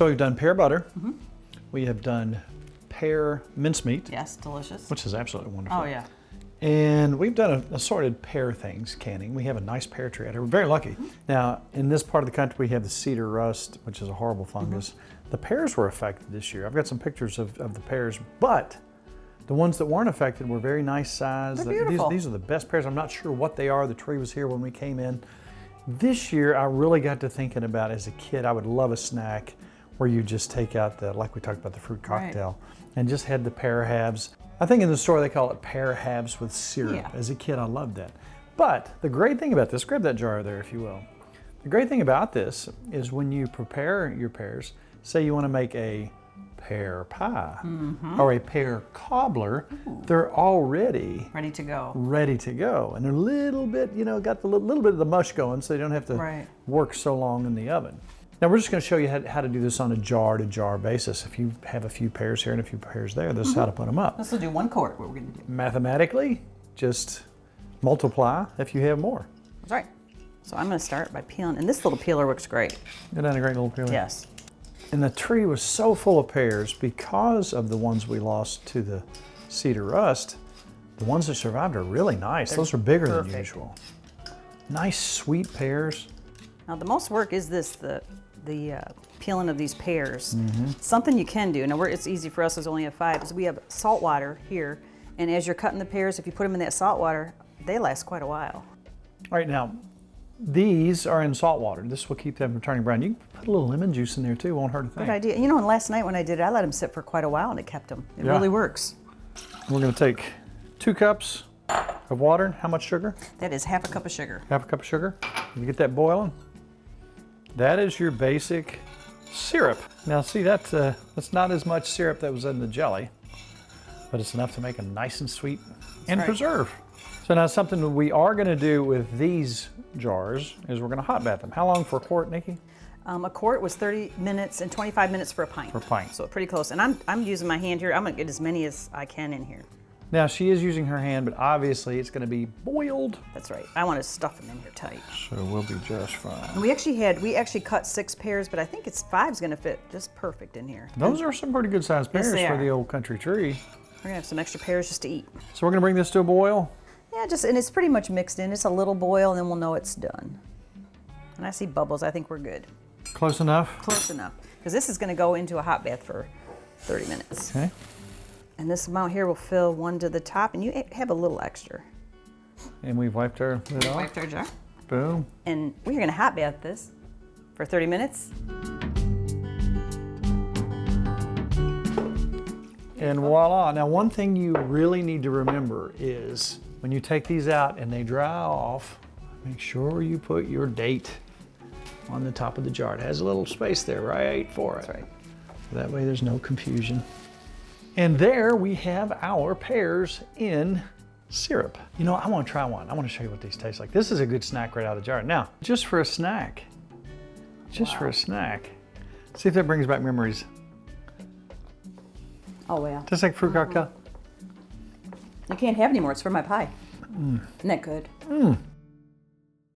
So we've done pear butter. We have done pear mincemeat. Yes, delicious. Which is absolutely wonderful. Oh yeah. And we've done assorted pear things, canning. We have a nice pear tree out here. We're very lucky. Now, in this part of the country, we have the cedar rust, which is a horrible fungus. The pears were affected this year. I've got some pictures of the pears, but the ones that weren't affected were very nice size. They're beautiful. These are the best pears. I'm not sure what they are. The tree was here when we came in. This year, I really got to thinking about, as a kid, I would love a snack where you just take out the, like we talked about, the fruit cocktail, and just had the pear halves. I think in the store they call it pear halves with syrup. Yeah. As a kid, I loved that. But the great thing about this, grab that jar there if you will. The great thing about this is when you prepare your pears, say you want to make a pear pie or a pear cobbler, they're already ready to go. Ready to go. And they're a little bit, you know, got the little bit of the mush going, so you don't have to work so long in the oven. Now we're just going to show you how to do this on a jar-to-jar basis. If you have a few pears here and a few pears there, this is how to put them up. This will do 1 quart, what we're going to do. Mathematically, just multiply if you have more. That's right. So I'm going to start by peeling, and this little peeler works great. Isn't that a great little peeler? Yes. And the tree was so full of pears because of the ones we lost to the cedar rust. The ones that survived are really nice. Those are bigger than usual. Nice sweet pears. Now the most work is this, the peeling of these pears. Something you can do, now it's easy for us as only have 5, is we have salt water here, and as you're cutting the pears, if you put them in that salt water, they last quite a while. All right, now these are in salt water. This will keep them from turning brown. You can put a little lemon juice in there too, won't hurt a thing. Good idea. You know, and last night when I did it, I let them sit for quite a while and it kept them. It really works. We're going to take 2 cups of water. How much sugar? That is half a cup of sugar. Half a cup of sugar. You get that boiling. That is your basic syrup. Now see, that's not as much syrup that was in the jelly, but it's enough to make them nice and sweet and preserve. So now something that we are going to do with these jars is we're going to hot bath them. How long for a quart, Nikki? A quart was 30 minutes and 25 minutes for a pint. For a pint. So pretty close. And I'm using my hand here. I'm going to get as many as I can in here. Now she is using her hand, but obviously it's going to be boiled. That's right. I want to stuff them in here tight. So we'll be just fine. And we actually cut 6 pears, but I think 5 is going to fit just perfect in here. Those are some pretty good sized pears for the old country tree. We're going to have some extra pears just to eat. So we're going to bring this to a boil? Yeah, and it's pretty much mixed in. It's a little boil, and then we'll know it's done. And I see bubbles. I think we're good. Close enough? Close enough. Because this is going to go into a hot bath for 30 minutes. Okay. And this amount here will fill 1 to the top, and you have a little extra. And we've wiped our lid off? Wiped our jar. Boom. And we're going to hot bath this for 30 minutes. And voila. Now one thing you really need to remember is when you take these out and they dry off, make sure you put your date on the top of the jar. It has a little space there, right, for it. That's right. That way there's no confusion. And there we have our pears in syrup. You know, I want to try one. I want to show you what these taste like. This is a good snack right out of the jar. Now, just for a snack, for a snack, see if that brings back memories. Oh, wow. Tastes like fruit cocktail. You can't have any more. It's for my pie. Isn't that good?